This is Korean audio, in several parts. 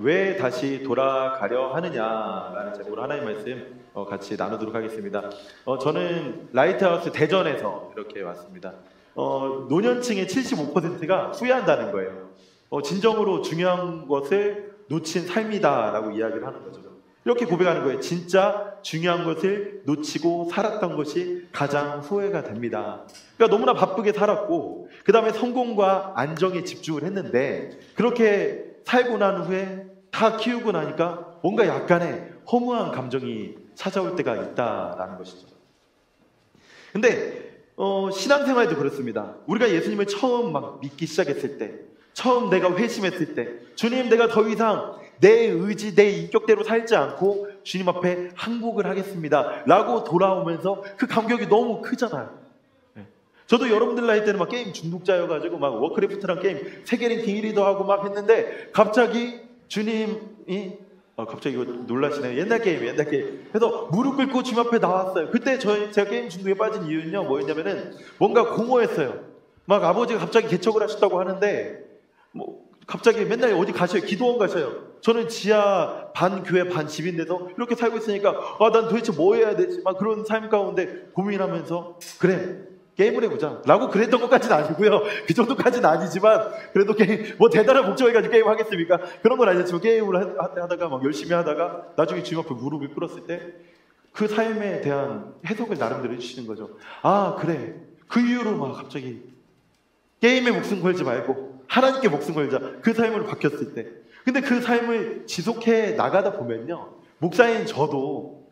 왜 다시 돌아가려 하느냐라는 제목으로 하나님 말씀 같이 나누도록 하겠습니다. 저는 라이트하우스 대전에서 이렇게 왔습니다. 노년층의 75%가 후회한다는 거예요. 진정으로 중요한 것을 놓친 삶이다라고 이야기를 하는 거죠. 이렇게 고백하는 거예요. 진짜 중요한 것을 놓치고 살았던 것이 가장 후회가 됩니다. 그러니까 너무나 바쁘게 살았고 그 다음에 성공과 안정에 집중을 했는데 그렇게 살고 난 후에 다 키우고 나니까 뭔가 약간의 허무한 감정이 찾아올 때가 있다라는 것이죠. 근데 신앙생활도 그렇습니다. 우리가 예수님을 처음 막 믿기 시작했을 때, 처음 내가 회심했을 때, 주님 내가 더 이상 내 의지, 내 인격대로 살지 않고 주님 앞에 항복을 하겠습니다 라고 돌아오면서 그 감격이 너무 크잖아요. 저도 여러분들 나이 때는 막 게임 중독자여가지고 막 워크래프트랑 게임 세계 랭킹 1위도 하고 막 했는데 갑자기 주님이 갑자기 이거 놀라시네요. 옛날 게임. 그래서 무릎 꿇고 주님 앞에 나왔어요. 그때 제가 게임 중독에 빠진 이유는요 뭐였냐면은 뭔가 공허했어요. 막 아버지가 갑자기 개척을 하셨다고 하는데 뭐 갑자기 맨날 어디 가셔요. 기도원 가셔요. 저는 지하 반 교회 반 집인데도 이렇게 살고 있으니까 난 도대체 뭐 해야 되지? 막 그런 삶 가운데 고민하면서 그래 게임을 해보자 라고 그랬던 것까지는 아니고요. 그 정도까지는 아니지만 그래도 게임 뭐 대단한 목적을 가지고 게임 하겠습니까? 그런 건 아니었지만 게임을 하다가 막 열심히 하다가 나중에 주님 앞에 무릎을 꿇었을 때 그 삶에 대한 해석을 나름대로 해주시는 거죠. 그래 그 이후로 막 갑자기 게임에 목숨 걸지 말고 하나님께 목숨 걸자 그 삶으로 바뀌었을 때 근데 그 삶을 지속해 나가다 보면요 목사인 저도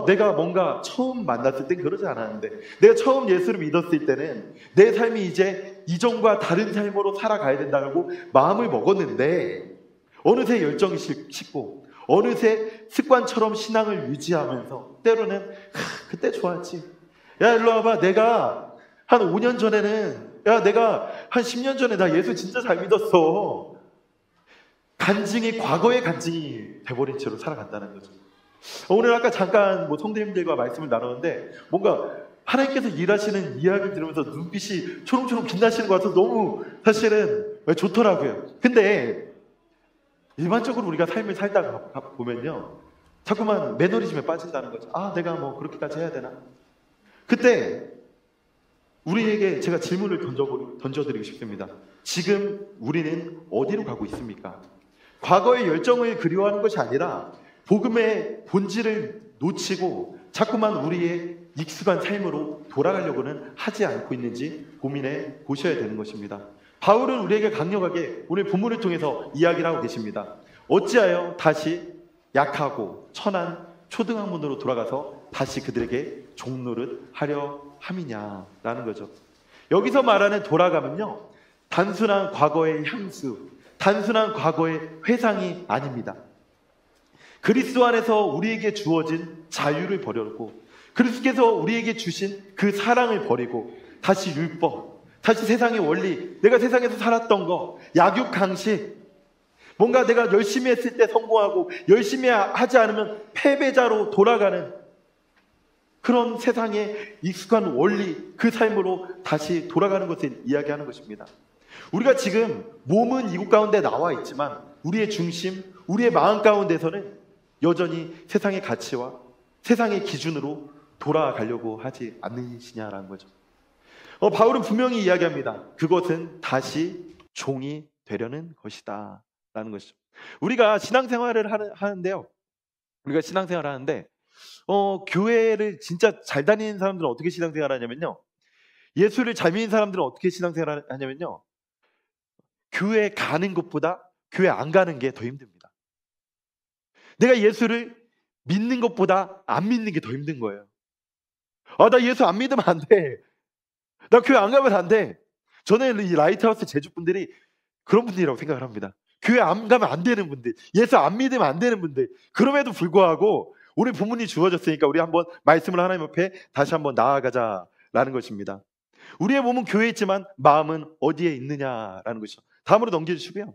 내가 뭔가 처음 만났을 땐 그러지 않았는데 내가 처음 예수를 믿었을 때는 내 삶이 이제 이전과 다른 삶으로 살아가야 된다고 마음을 먹었는데 어느새 열정이 식고 어느새 습관처럼 신앙을 유지하면서 때로는 그때 좋았지 야 일로 와봐 내가 한 5년 전에는 내가 한 10년 전에 나 예수 진짜 잘 믿었어 간증이 과거의 간증이 돼버린 채로 살아간다는 거죠. 오늘 아까 잠깐 성도님들과 말씀을 나눴는데 뭔가 하나님께서 일하시는 이야기를 들으면서 눈빛이 초롱초롱 빛나시는 것 같아서 너무 사실은 좋더라고요. 근데 일반적으로 우리가 삶을 살다가 보면요 자꾸만 매너리즘에 빠진다는 거죠. 내가 뭐 그렇게까지 해야 되나? 그때 우리에게 제가 질문을 던져드리고 싶습니다. 지금 우리는 어디로 가고 있습니까? 과거의 열정을 그리워하는 것이 아니라 복음의 본질을 놓치고 자꾸만 우리의 익숙한 삶으로 돌아가려고는 하지 않고 있는지 고민해 보셔야 되는 것입니다. 바울은 우리에게 강력하게 오늘 본문을 통해서 이야기를 하고 계십니다. 어찌하여 다시 약하고 천한 초등학문으로 돌아가서 다시 그들에게 종노릇 하려 함이냐라는 거죠. 여기서 말하는 돌아가면요 단순한 과거의 향수, 단순한 과거의 회상이 아닙니다. 그리스도 안에서 우리에게 주어진 자유를 버렸고 그리스도께서 우리에게 주신 그 사랑을 버리고 다시 율법, 다시 세상의 원리, 내가 세상에서 살았던 거, 약육강식, 뭔가 내가 열심히 했을 때 성공하고 열심히 하지 않으면 패배자로 돌아가는 그런 세상의 익숙한 원리, 그 삶으로 다시 돌아가는 것을 이야기하는 것입니다. 우리가 지금 몸은 이곳 가운데 나와 있지만 우리의 중심, 우리의 마음 가운데서는 여전히 세상의 가치와 세상의 기준으로 돌아가려고 하지 않으시냐라는 거죠. 바울은 분명히 이야기합니다. 그것은 다시 종이 되려는 것이다 라는 것이죠. 우리가 신앙생활을 하는데요. 우리가 신앙생활을 하는데 교회를 진짜 잘 다니는 사람들은 어떻게 신앙생활을 하냐면요. 예수를 잘 믿는 사람들은 어떻게 신앙생활을 하냐면요. 교회 가는 것보다 교회 안 가는 게 더 힘듭니다. 내가 예수를 믿는 것보다 안 믿는 게 더 힘든 거예요. 나 예수 안 믿으면 안 돼. 나 교회 안 가면 안 돼. 저는 이 라이트하우스 제주분들이 그런 분들이라고 생각을 합니다. 교회 안 가면 안 되는 분들, 예수 안 믿으면 안 되는 분들. 그럼에도 불구하고 오늘 본문이 주어졌으니까 우리 한번 말씀을 하나님 앞에 다시 한번 나아가자라는 것입니다. 우리의 몸은 교회에 있지만 마음은 어디에 있느냐라는 것이죠. 다음으로 넘겨주시고요.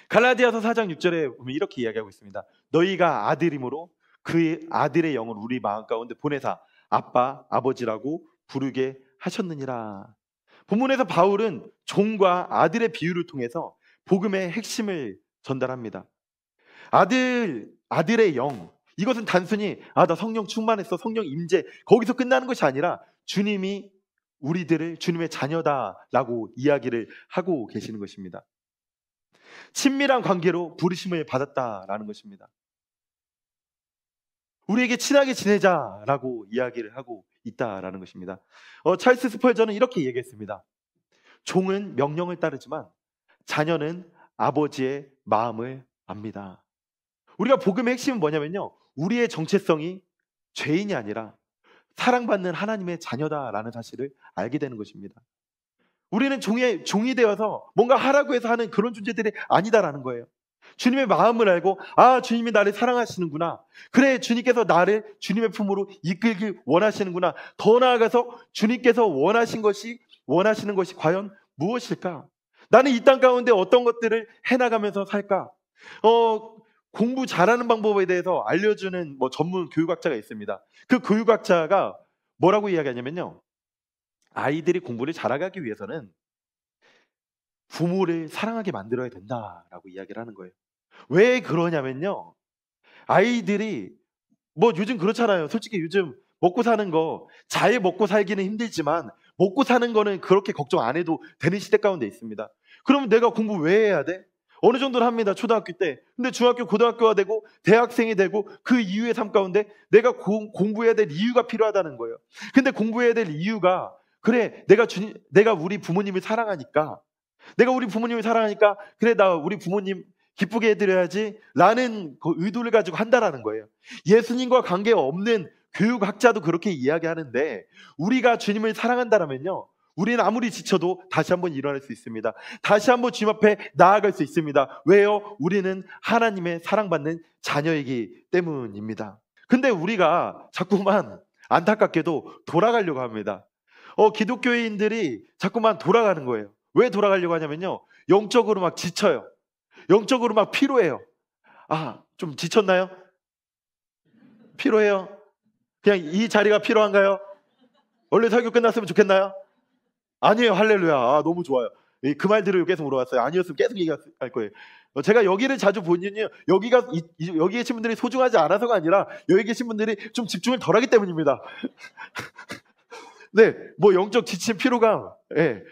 갈라디아서 4장 6절에 보면 이렇게 이야기하고 있습니다. 너희가 아들이므로 그 아들의 영을 우리 마음 가운데 보내사 아빠, 아버지라고 부르게 하셨느니라. 본문에서 바울은 종과 아들의 비유를 통해서 복음의 핵심을 전달합니다. 아들의 영. 이것은 단순히 나 성령 충만했어, 성령 임재, 거기서 끝나는 것이 아니라 주님이 우리들을 주님의 자녀다라고 이야기를 하고 계시는 것입니다. 친밀한 관계로 부르심을 받았다라는 것입니다. 우리에게 친하게 지내자라고 이야기를 하고 있다라는 것입니다. 찰스 스펄전은 이렇게 얘기했습니다. 종은 명령을 따르지만 자녀는 아버지의 마음을 압니다. 우리가 복음의 핵심은 뭐냐면요, 우리의 정체성이 죄인이 아니라 사랑받는 하나님의 자녀다라는 사실을 알게 되는 것입니다. 우리는 종이 되어서 뭔가 하라고 해서 하는 그런 존재들이 아니다라는 거예요. 주님의 마음을 알고 주님이 나를 사랑하시는구나, 그래 주님께서 나를 주님의 품으로 이끌길 원하시는구나, 더 나아가서 주님께서 원하시는 것이 과연 무엇일까? 나는 이 땅 가운데 어떤 것들을 해나가면서 살까? 공부 잘하는 방법에 대해서 알려주는 전문 교육학자가 있습니다. 그 교육학자가 뭐라고 이야기하냐면요, 아이들이 공부를 잘하기 위해서는 부모를 사랑하게 만들어야 된다라고 이야기를 하는 거예요. 왜 그러냐면요, 아이들이 요즘 그렇잖아요. 솔직히 요즘 먹고 사는 거, 잘 먹고 살기는 힘들지만 먹고 사는 거는 그렇게 걱정 안 해도 되는 시대 가운데 있습니다. 그러면 내가 공부 왜 해야 돼? 어느 정도는 합니다, 초등학교 때. 근데 중학교, 고등학교가 되고 대학생이 되고 그 이후의 삶 가운데 내가 공부해야 될 이유가 필요하다는 거예요. 근데 공부해야 될 이유가, 그래 내가 우리 부모님을 사랑하니까, 그래 나 우리 부모님 기쁘게 해드려야지 라는 그 의도를 가지고 한다라는 거예요. 예수님과 관계없는 교육학자도 그렇게 이야기하는데, 우리가 주님을 사랑한다라면요, 우리는 아무리 지쳐도 다시 한번 일어날 수 있습니다. 다시 한번 주님 앞에 나아갈 수 있습니다. 왜요? 우리는 하나님의 사랑받는 자녀이기 때문입니다. 근데 우리가 자꾸만 안타깝게도 돌아가려고 합니다. 기독교인들이 자꾸만 돌아가는 거예요. 왜 돌아가려고 하냐면요, 영적으로 막 지쳐요. 영적으로 막 피로해요. 좀 지쳤나요? 피로해요? 그냥 이 자리가 필요한가요? 원래 설교 끝났으면 좋겠나요? 아니에요. 할렐루야. 너무 좋아요. 그 말 들으려고 계속 물어봤어요. 아니었으면 계속 얘기할 거예요. 제가 여기를 자주 본 이유는 여기 계신 분들이 소중하지 않아서가 아니라 여기 계신 분들이 좀 집중을 덜하기 때문입니다. 네, 영적 지친 피로감. 네.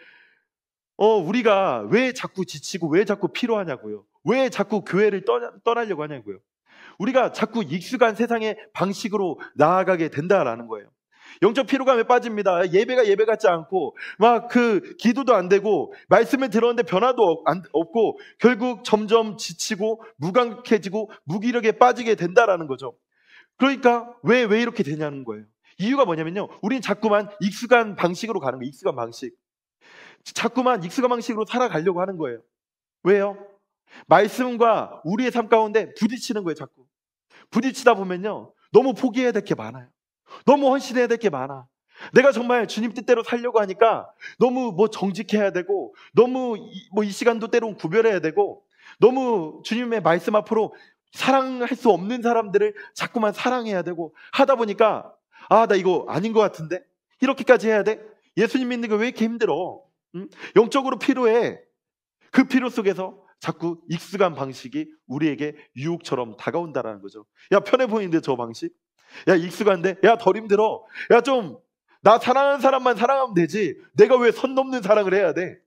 우리가 왜 자꾸 지치고 왜 자꾸 피로하냐고요. 왜 자꾸 교회를 떠나려고 하냐고요. 우리가 자꾸 익숙한 세상의 방식으로 나아가게 된다라는 거예요. 영적 피로감에 빠집니다. 예배가 예배 같지 않고 막 기도도 안 되고 말씀을 들었는데 변화도 없고 결국 점점 지치고 무감각해지고 무기력에 빠지게 된다라는 거죠. 그러니까 왜 이렇게 되냐는 거예요. 이유가 뭐냐면요, 우린 자꾸만 익숙한 방식으로 가는 거예요. 익숙한 방식. 자꾸만 익숙한 방식으로 살아가려고 하는 거예요. 왜요? 말씀과 우리의 삶 가운데 부딪히는 거예요. 자꾸 부딪히다 보면요, 너무 포기해야 될 게 많아요. 너무 헌신해야 될 게 많아. 내가 정말 주님 뜻대로 살려고 하니까 너무 정직해야 되고, 너무 이 시간도 때론 구별해야 되고, 너무 주님의 말씀 앞으로 사랑할 수 없는 사람들을 자꾸만 사랑해야 되고 하다 보니까 나 이거 아닌 것 같은데? 이렇게까지 해야 돼? 예수님 믿는 게 왜 이렇게 힘들어? 영적으로 필요해. 그 필요 속에서 자꾸 익숙한 방식이 우리에게 유혹처럼 다가온다라는 거죠. 야, 편해 보이는데 저 방식? 야, 익숙한데? 야, 덜 힘들어. 야, 좀 나 사랑하는 사람만 사랑하면 되지. 내가 왜 선 넘는 사랑을 해야 돼?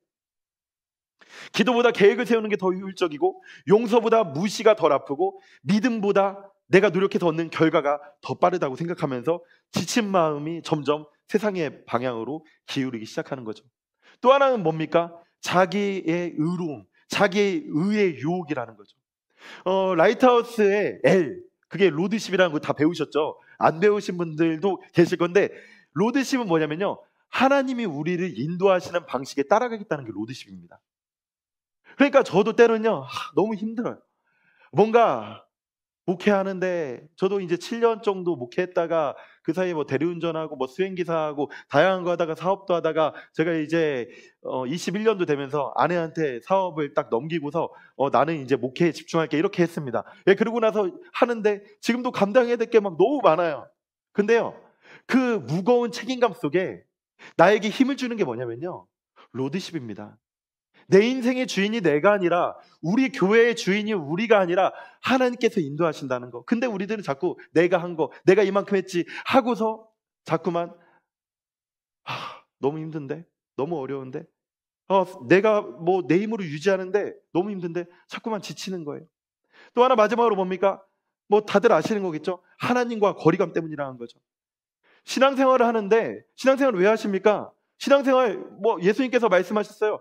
기도보다 계획을 세우는 게 더 효율적이고, 용서보다 무시가 덜 아프고, 믿음보다 내가 노력해서 얻는 결과가 더 빠르다고 생각하면서 지친 마음이 점점 세상의 방향으로 기울이기 시작하는 거죠. 또 하나는 뭡니까? 자기의 의로움, 자기의 의의 유혹이라는 거죠. 라이트하우스의 L, 그게 로드십이라는 거 다 배우셨죠? 안 배우신 분들도 계실 건데, 로드십은 뭐냐면요, 하나님이 우리를 인도하시는 방식에 따라가겠다는 게 로드십입니다. 그러니까 저도 때로는요, 너무 힘들어요. 뭔가 목회하는데, 저도 이제 7년 정도 목회했다가 그 사이에 대리운전하고 수행기사하고 다양한 거 하다가 사업도 하다가, 제가 이제 21년도 되면서 아내한테 사업을 딱 넘기고서 나는 이제 목회에 집중할게 이렇게 했습니다. 예, 그러고 나서 하는데 지금도 감당해야 될 게 막 너무 많아요. 근데요, 그 무거운 책임감 속에 나에게 힘을 주는 게 뭐냐면요, 로드십입니다. 내 인생의 주인이 내가 아니라 우리 교회의 주인이 우리가 아니라 하나님께서 인도하신다는 거. 근데 우리들은 자꾸 내가 한 거, 내가 이만큼 했지 하고서 자꾸만 너무 힘든데? 너무 어려운데? 내가 뭐 내 힘으로 유지하는데 너무 힘든데 자꾸만 지치는 거예요. 또 하나 마지막으로 뭡니까? 뭐 다들 아시는 거겠죠? 하나님과 거리감 때문이라는 거죠. 신앙생활을 하는데 신앙생활을 왜 하십니까? 신앙생활 뭐 예수님께서 말씀하셨어요.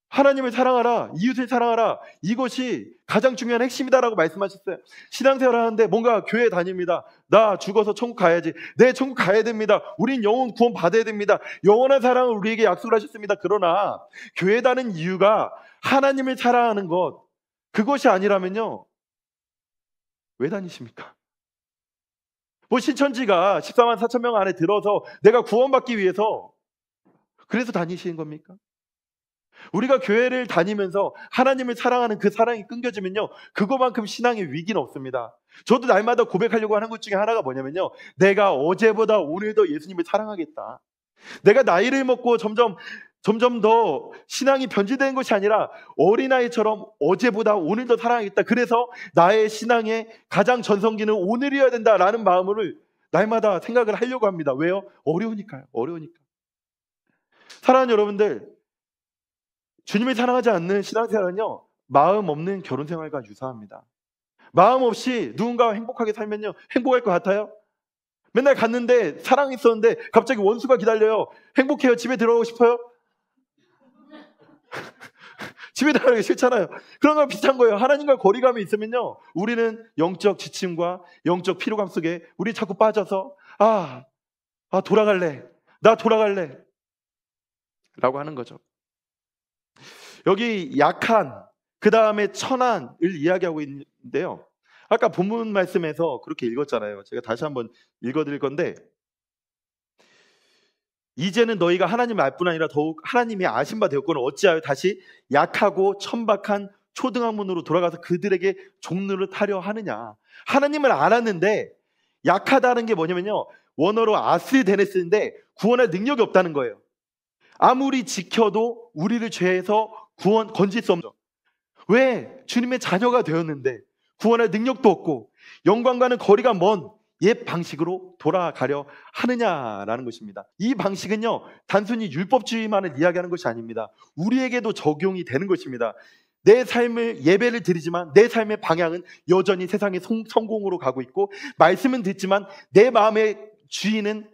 하나님을 사랑하라, 이웃을 사랑하라, 이것이 가장 중요한 핵심이다라고 말씀하셨어요. 신앙생활을 하는데 뭔가 교회 다닙니다. 나 죽어서 천국 가야지. 네, 천국 가야 됩니다. 우린 영혼 구원 받아야 됩니다. 영원한 사랑을 우리에게 약속을 하셨습니다. 그러나 교회 다니는 이유가 하나님을 사랑하는 것, 그것이 아니라면요, 왜 다니십니까? 뭐 신천지가 14만 4천 명 안에 들어서 내가 구원받기 위해서 그래서 다니시는 겁니까? 우리가 교회를 다니면서 하나님을 사랑하는 그 사랑이 끊겨지면요, 그거만큼 신앙의 위기는 없습니다. 저도 날마다 고백하려고 하는 것 중에 하나가 뭐냐면요, 내가 어제보다 오늘 더 예수님을 사랑하겠다. 내가 나이를 먹고 점점 더 신앙이 변질되는 것이 아니라 어린아이처럼 어제보다 오늘 더 사랑하겠다. 그래서 나의 신앙의 가장 전성기는 오늘이어야 된다라는 마음을 날마다 생각을 하려고 합니다. 왜요? 어려우니까요. 어려우니까. 사랑하는 여러분들, 주님을 사랑하지 않는 신앙생활은요, 마음 없는 결혼생활과 유사합니다. 마음 없이 누군가와 행복하게 살면요, 행복할 것 같아요? 맨날 갔는데 사랑이 있었는데 갑자기 원수가 기다려요. 행복해요? 집에 들어가고 싶어요? 집에 들어가기 싫잖아요. 그런 거랑 비슷한 거예요. 하나님과 거리감이 있으면요, 우리는 영적 지침과 영적 피로감 속에 우리 자꾸 빠져서 돌아갈래, 나 돌아갈래 라고 하는 거죠. 여기 약한, 그 다음에 천한을 이야기하고 있는데요, 아까 본문 말씀에서 그렇게 읽었잖아요. 제가 다시 한번 읽어드릴 건데, 이제는 너희가 하나님을 알 뿐 아니라 더욱 하나님이 아신 바 되었거늘 어찌하여 다시 약하고 천박한 초등학문으로 돌아가서 그들에게 종로를 타려 하느냐. 하나님을 알았는데 약하다는 게 뭐냐면요, 원어로 아스데네스인데 구원할 능력이 없다는 거예요. 아무리 지켜도 우리를 죄에서 건질 수 없죠. 왜? 주님의 자녀가 되었는데 구원할 능력도 없고 영광과는 거리가 먼 옛 방식으로 돌아가려 하느냐라는 것입니다. 이 방식은요, 단순히 율법주의만을 이야기하는 것이 아닙니다. 우리에게도 적용이 되는 것입니다. 내 삶을 예배를 드리지만 내 삶의 방향은 여전히 세상의 성공으로 가고 있고, 말씀은 듣지만 내 마음의 주인은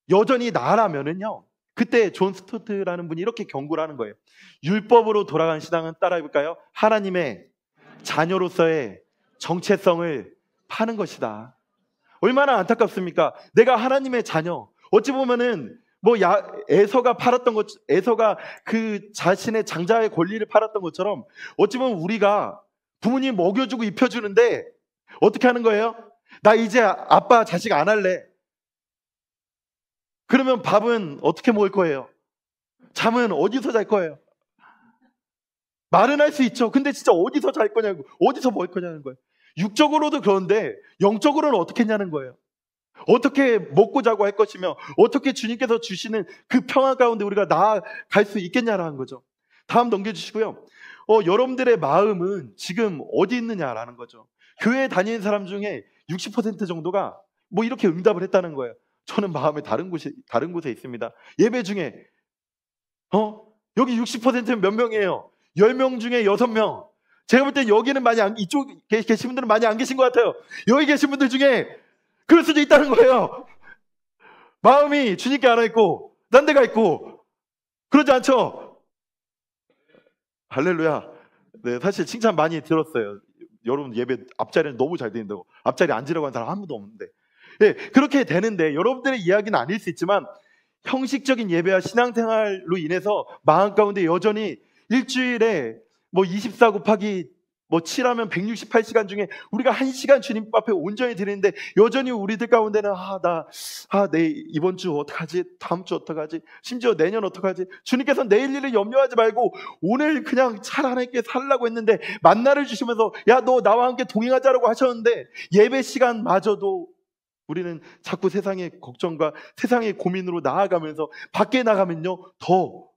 여전히 나라면은요, 그때 존 스토트라는 분이 이렇게 경고를 하는 거예요. 율법으로 돌아가는 신앙은 따라해볼까요? 하나님의 자녀로서의 정체성을 파는 것이다. 얼마나 안타깝습니까? 내가 하나님의 자녀, 어찌 보면은 에서가 팔았던 것, 에서가 그 자신의 장자의 권리를 팔았던 것처럼 어찌 보면 우리가 부모님 먹여주고 입혀주는데 어떻게 하는 거예요? 나 이제 아빠 자식 안 할래. 그러면 밥은 어떻게 먹을 거예요? 잠은 어디서 잘 거예요? 말은 할 수 있죠. 근데 진짜 어디서 잘 거냐고, 어디서 먹을 거냐는 거예요. 육적으로도 그런데 영적으로는 어떻게 했냐는 거예요. 어떻게 먹고 자고 할 것이며 어떻게 주님께서 주시는 그 평화 가운데 우리가 나아갈 수 있겠냐라는 거죠. 다음 넘겨주시고요. 여러분들의 마음은 지금 어디 있느냐라는 거죠. 교회에 다니는 사람 중에 60% 정도가 뭐 이렇게 응답을 했다는 거예요. 저는 마음이 다른 곳에 있습니다. 예배 중에 여기 60%면 몇 명이에요? 10명 중에 6명. 제가 볼 땐 여기는 이쪽 계신 분들은 많이 안 계신 것 같아요. 여기 계신 분들 중에 그럴 수도 있다는 거예요. 마음이 주님께 안 와 있고 딴 데가 있고 그러지 않죠? 할렐루야. 네, 사실 칭찬 많이 들었어요. 여러분 예배 앞자리는 너무 잘 되는다고. 앞자리 앉으라고 하는 사람 아무도 없는데. 네, 그렇게 되는데 여러분들의 이야기는 아닐 수 있지만 형식적인 예배와 신앙생활로 인해서 마음 가운데 여전히 일주일에 24 곱하기 7하면 168시간 중에 우리가 1시간 주님 앞에 온전히 드리는데 여전히 우리들 가운데는 내 이번 주 어떡하지? 다음 주 어떡하지? 심지어 내년 어떡하지? 주님께서 내일 일을 염려하지 말고 오늘 그냥 잘 하나님께 살라고 했는데 만나를 주시면서 야, 너 나와 함께 동행하자라고 하셨는데 예배 시간마저도 우리는 자꾸 세상의 걱정과 세상의 고민으로 나아가면서 밖에 나가면요, 더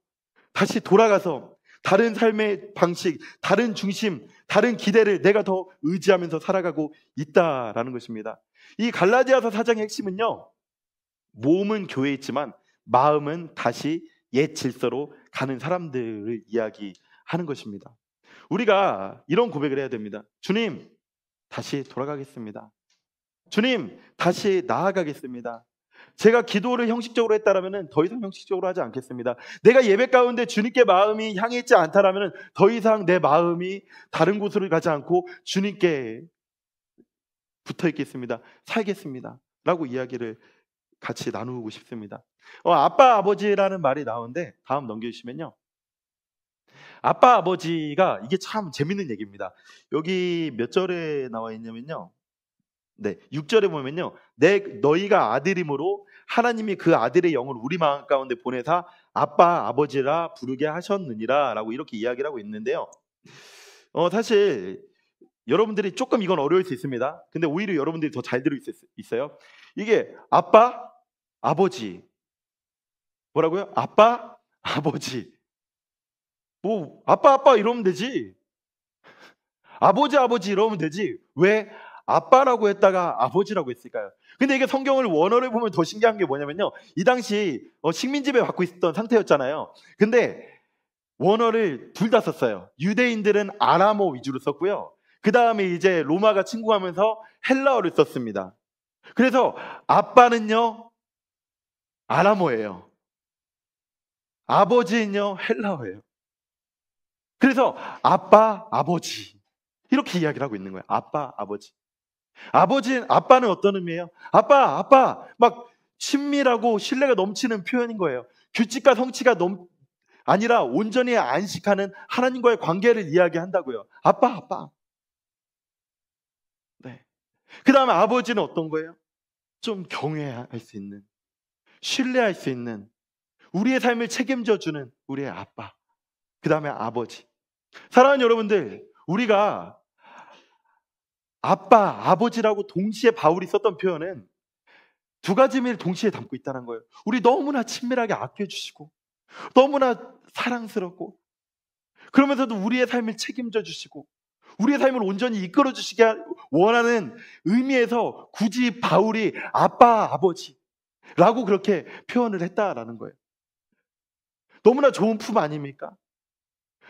다시 돌아가서 다른 삶의 방식, 다른 중심, 다른 기대를 내가 더 의지하면서 살아가고 있다라는 것입니다. 이 갈라디아서 4장의 핵심은요, 몸은 교회에 있지만 마음은 다시 옛 질서로 가는 사람들을 이야기하는 것입니다. 우리가 이런 고백을 해야 됩니다. 주님, 다시 돌아가겠습니다. 주님, 다시 나아가겠습니다. 제가 기도를 형식적으로 했다라면 더 이상 형식적으로 하지 않겠습니다. 내가 예배 가운데 주님께 마음이 향해 있지 않다라면 더 이상 내 마음이 다른 곳으로 가지 않고 주님께 붙어 있겠습니다. 살겠습니다. 라고 이야기를 같이 나누고 싶습니다. 아빠, 아버지라는 말이 나오는데 다음 넘겨주시면요. 아빠, 아버지가 이게 참 재밌는 얘기입니다. 여기 몇 절에 나와 있냐면요. 네, 6절에 보면요. 너희가 아들이므로 하나님이 그 아들의 영을 우리 마음 가운데 보내사 아빠, 아버지라 부르게 하셨느니라 라고 이렇게 이야기를 하고 있는데요. 사실 여러분들이 조금 이건 어려울 수 있습니다. 근데 오히려 여러분들이 더 잘 들을 수 있어요. 이게 아빠, 아버지. 뭐라고요? 아빠, 아버지. 뭐 아빠 이러면 되지. 아버지 이러면 되지. 왜 아빠라고 했다가 아버지라고 했을까요? 근데 이게 성경을 원어를 보면 더 신기한 게 뭐냐면요. 이 당시 식민지배 받고 있었던 상태였잖아요. 근데 원어를 둘 다 썼어요. 유대인들은 아람어 위주로 썼고요. 그 다음에 이제 로마가 침공하면서 헬라어를 썼습니다. 그래서 아빠는요 아람어예요. 아버지는요 헬라어예요. 그래서 아빠, 아버지 이렇게 이야기를 하고 있는 거예요. 아빠, 아버지. 아빠는 어떤 의미예요? 아빠 막 친밀하고 신뢰가 넘치는 표현인 거예요. 규칙과 성취가 아니라 온전히 안식하는 하나님과의 관계를 이야기한다고요. 아빠. 네. 그 다음에 아버지는 어떤 거예요? 좀 경외할 수 있는, 신뢰할 수 있는, 우리의 삶을 책임져 주는 우리의 아빠. 그 다음에 아버지. 사랑하는 여러분들, 우리가 아빠, 아버지라고 동시에 바울이 썼던 표현은 두 가지 의미를 동시에 담고 있다는 거예요. 우리 너무나 친밀하게 아껴주시고 너무나 사랑스럽고 그러면서도 우리의 삶을 책임져 주시고 우리의 삶을 온전히 이끌어 주시게 원하는 의미에서 굳이 바울이 아빠, 아버지라고 그렇게 표현을 했다라는 거예요. 너무나 좋은 품 아닙니까?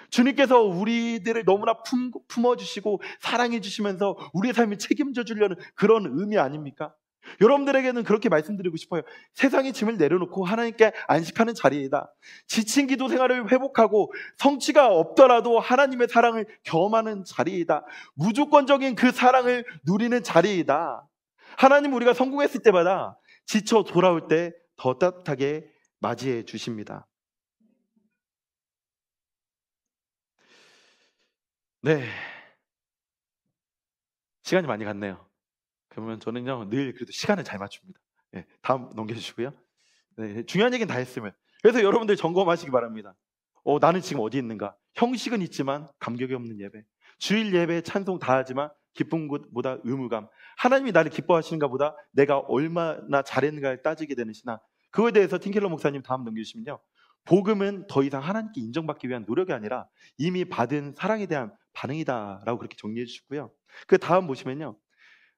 주님께서 우리들을 너무나 품어주시고 사랑해주시면서 우리의 삶을 책임져 주려는 그런 의미 아닙니까? 여러분들에게는 그렇게 말씀드리고 싶어요. 세상의 짐을 내려놓고 하나님께 안식하는 자리이다. 지친 기도 생활을 회복하고 성취가 없더라도 하나님의 사랑을 경험하는 자리이다. 무조건적인 그 사랑을 누리는 자리이다. 하나님 우리가 성공했을 때마다 지쳐 돌아올 때 더 따뜻하게 맞이해 주십니다. 네, 시간이 많이 갔네요. 그러면 저는요 늘 그래도 시간을 잘 맞춥니다. 네, 다음 넘겨주시고요. 네, 중요한 얘기는 다 했으면. 그래서 여러분들 점검하시기 바랍니다. 나는 지금 어디 있는가? 형식은 있지만 감격이 없는 예배. 주일 예배 찬송 다 하지만 기쁜 것보다 의무감. 하나님이 나를 기뻐하시는가 보다 내가 얼마나 잘했는가를 따지게 되는 신앙. 그거에 대해서 팀켈러 목사님 다음 넘겨주시면요. 복음은 더 이상 하나님께 인정받기 위한 노력이 아니라 이미 받은 사랑에 대한 반응이다라고 그렇게 정리해 주시고요. 그 다음 보시면요.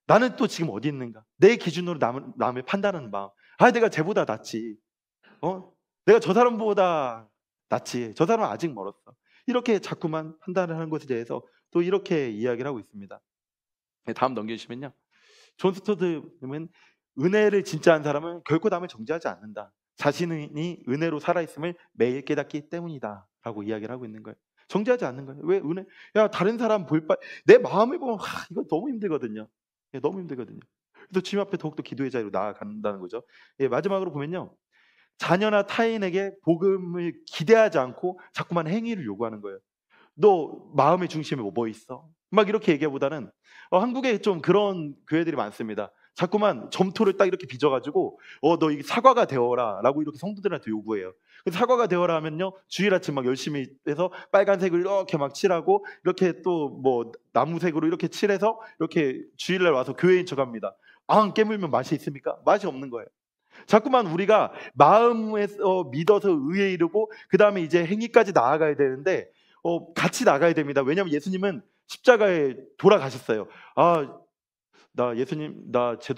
나는 또 지금 어디 있는가? 내 기준으로 남을 판단하는 마음. 내가 쟤보다 낫지. 내가 저 사람보다 낫지. 저 사람은 아직 멀었어. 이렇게 자꾸만 판단을 하는 것에 대해서 또 이렇게 이야기를 하고 있습니다. 네, 다음 넘겨주시면요. 존 스토드님은 은혜를 진짜 한 사람은 결코 남을 정죄하지 않는다. 자신이 은혜로 살아있음을 매일 깨닫기 때문이다 라고 이야기를 하고 있는 거예요. 정죄하지 않는 거예요. 왜 은혜? 다른 사람 내 마음을 보면 이거 너무 힘들거든요. 너무 힘들거든요. 그래서 주님 앞에 더욱더 기도의 자리로 나아간다는 거죠. 마지막으로 보면요. 자녀나 타인에게 복음을 기대하지 않고 자꾸만 행위를 요구하는 거예요. 너 마음의 중심에 뭐 있어? 막 이렇게 얘기보다는 한국에 좀 그런 교회들이 많습니다. 자꾸만 점토를 딱 이렇게 빚어가지고 너 이게 사과가 되어라 라고 이렇게 성도들한테 요구해요. 그래서 사과가 되어라 하면요 주일 아침 막 열심히 해서 빨간색을 이렇게 막 칠하고 이렇게 또 뭐 나무색으로 이렇게 칠해서 이렇게 주일날 와서 교회인 척합니다. 깨물면 맛이 있습니까? 맛이 없는 거예요. 자꾸만 우리가 마음에서 믿어서 의에 이르고 그 다음에 이제 행위까지 나아가야 되는데 같이 나가야 됩니다. 왜냐하면 예수님은 십자가에 돌아가셨어요. 나 예수님,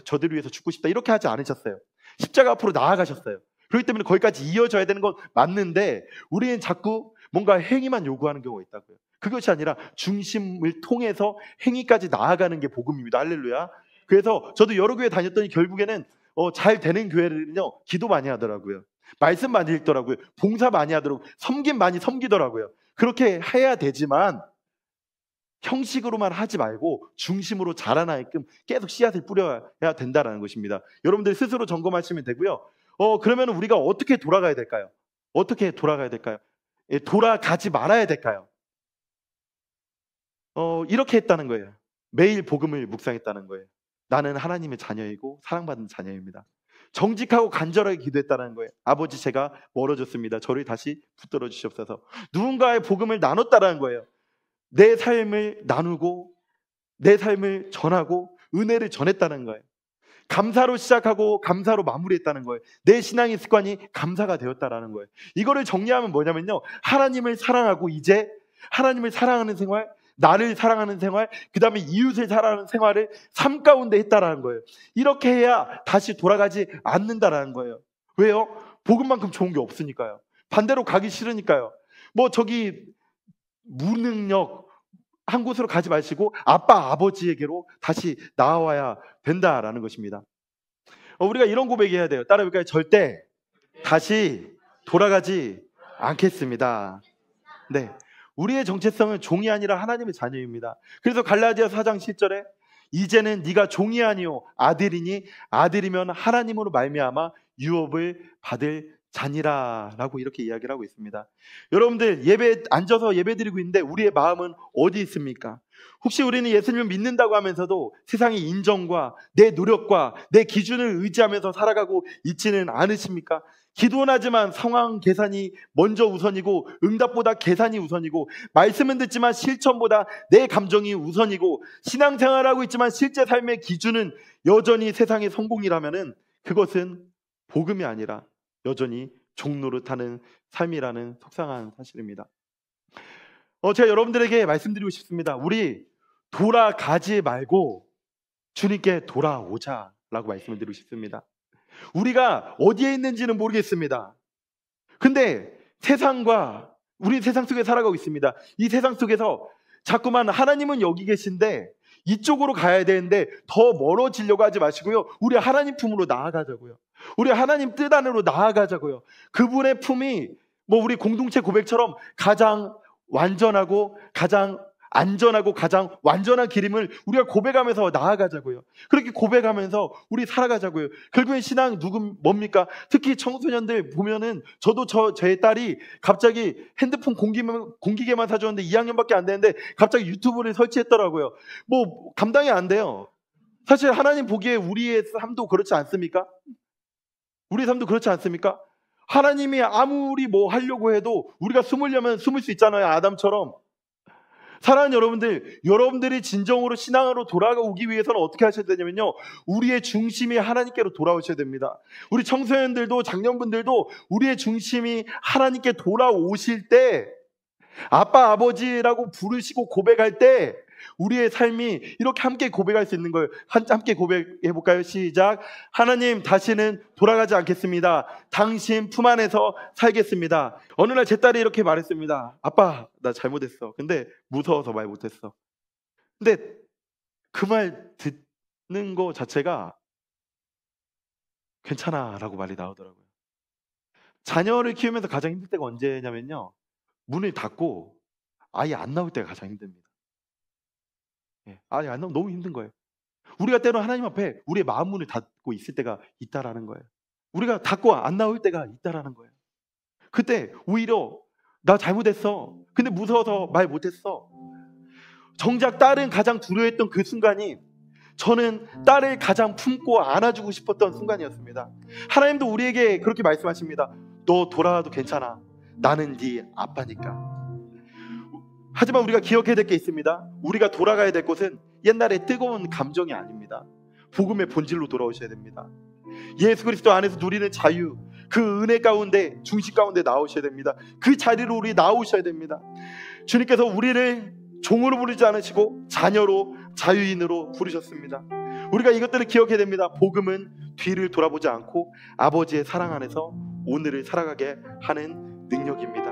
저들을 위해서 죽고 싶다 이렇게 하지 않으셨어요. 십자가 앞으로 나아가셨어요. 그렇기 때문에 거기까지 이어져야 되는 건 맞는데 우리는 자꾸 뭔가 행위만 요구하는 경우가 있다고요. 그것이 아니라 중심을 통해서 행위까지 나아가는 게 복음입니다. 할렐루야. 그래서 저도 여러 교회 다녔더니 결국에는 잘 되는 교회는요, 기도 많이 하더라고요. 말씀 많이 읽더라고요. 봉사 많이 하더라고요. 섬김 많이 섬기더라고요. 그렇게 해야 되지만 형식으로만 하지 말고 중심으로 자라나게끔 계속 씨앗을 뿌려야 된다는 것입니다. 여러분들 스스로 점검하시면 되고요. 그러면 우리가 어떻게 돌아가야 될까요? 어떻게 돌아가야 될까요? 돌아가지 말아야 될까요? 이렇게 했다는 거예요. 매일 복음을 묵상했다는 거예요. 나는 하나님의 자녀이고 사랑받는 자녀입니다. 정직하고 간절하게 기도했다는 거예요. 아버지, 제가 멀어졌습니다. 저를 다시 붙들어 주시옵소서. 누군가의 복음을 나눴다는 거예요. 내 삶을 나누고 내 삶을 전하고 은혜를 전했다는 거예요. 감사로 시작하고 감사로 마무리했다는 거예요. 내 신앙의 습관이 감사가 되었다라는 거예요. 이거를 정리하면 뭐냐면요, 하나님을 사랑하고 이제 하나님을 사랑하는 생활, 나를 사랑하는 생활, 그 다음에 이웃을 사랑하는 생활을 삶 가운데 했다라는 거예요. 이렇게 해야 다시 돌아가지 않는다라는 거예요. 왜요? 복음만큼 좋은 게 없으니까요. 반대로 가기 싫으니까요. 저기 무능력 한 곳으로 가지 마시고 아빠, 아버지에게로 다시 나와야 된다라는 것입니다. 우리가 이런 고백해야 돼요. 따라해볼까요? 절대 다시 돌아가지 않겠습니다. 네, 우리의 정체성은 종이 아니라 하나님의 자녀입니다. 그래서 갈라디아서 4장 7절에 이제는 네가 종이 아니요 아들이니 아들이면 하나님으로 말미암아 유업을 받을 자니라라고 이렇게 이야기를 하고 있습니다. 여러분들 예배 앉아서 예배드리고 있는데 우리의 마음은 어디 있습니까? 혹시 우리는 예수님을 믿는다고 하면서도 세상의 인정과 내 노력과 내 기준을 의지하면서 살아가고 있지는 않으십니까? 기도는 하지만 상황 계산이 먼저 우선이고 응답보다 계산이 우선이고 말씀은 듣지만 실천보다 내 감정이 우선이고 신앙생활하고 있지만 실제 삶의 기준은 여전히 세상의 성공이라면은 그것은 복음이 아니라 여전히 종노릇하는 삶이라는 속상한 사실입니다. 제가 여러분들에게 말씀드리고 싶습니다. 우리 돌아가지 말고 주님께 돌아오자라고 말씀을 드리고 싶습니다. 우리가 어디에 있는지는 모르겠습니다. 근데 우리 세상 속에 살아가고 있습니다. 이 세상 속에서 자꾸만 하나님은 여기 계신데 이쪽으로 가야 되는데 더 멀어지려고 하지 마시고요. 우리 하나님 품으로 나아가자고요. 우리 하나님 뜻 안으로 나아가자고요. 그분의 품이 우리 공동체 고백처럼 가장 완전하고 가장 안전하고 가장 완전한 길임을 우리가 고백하면서 나아가자고요. 그렇게 고백하면서 우리 살아가자고요. 결국엔 신앙 뭡니까? 특히 청소년들 보면은 저도 제 딸이 갑자기 핸드폰 공기계만 사줬는데 2학년밖에 안 되는데 갑자기 유튜브를 설치했더라고요. 감당이 안 돼요. 사실 하나님 보기에 우리의 삶도 그렇지 않습니까? 우리의 삶도 그렇지 않습니까? 하나님이 아무리 하려고 해도 우리가 숨으려면 숨을 수 있잖아요. 아담처럼. 사랑하는 여러분들, 여러분들이 진정으로 신앙으로 돌아오기 위해서는 어떻게 하셔야 되냐면요, 우리의 중심이 하나님께로 돌아오셔야 됩니다. 우리 청소년들도 장년분들도 우리의 중심이 하나님께 돌아오실 때, 아빠, 아버지라고 부르시고 고백할 때 우리의 삶이 이렇게 함께 고백할 수 있는 걸 함께 고백해 볼까요? 시작. 하나님, 다시는 돌아가지 않겠습니다. 당신 품 안에서 살겠습니다. 어느 날 제 딸이 이렇게 말했습니다. 아빠, 나 잘못했어. 근데 무서워서 말 못했어. 근데 그 말 듣는 거 자체가 괜찮아 라고 말이 나오더라고요. 자녀를 키우면서 가장 힘들 때가 언제냐면요, 문을 닫고 아예 안 나올 때가 가장 힘듭니다. 아예 안 나오면 너무 힘든 거예요. 우리가 때로 하나님 앞에 우리의 마음 문을 닫고 있을 때가 있다라는 거예요. 우리가 닫고 안 나올 때가 있다라는 거예요. 그때 오히려 나 잘못했어. 근데 무서워서 말 못했어. 정작 딸은 가장 두려워했던 그 순간이 저는 딸을 가장 품고 안아주고 싶었던 순간이었습니다. 하나님도 우리에게 그렇게 말씀하십니다. 너 돌아와도 괜찮아. 나는 네 아빠니까. 하지만 우리가 기억해야 될 게 있습니다. 우리가 돌아가야 될 곳은 옛날의 뜨거운 감정이 아닙니다. 복음의 본질로 돌아오셔야 됩니다. 예수 그리스도 안에서 누리는 자유, 그 은혜 가운데, 중심 가운데 나오셔야 됩니다. 그 자리로 우리 나오셔야 됩니다. 주님께서 우리를 종으로 부르지 않으시고 자녀로, 자유인으로 부르셨습니다. 우리가 이것들을 기억해야 됩니다. 복음은 뒤를 돌아보지 않고 아버지의 사랑 안에서 오늘을 살아가게 하는 능력입니다.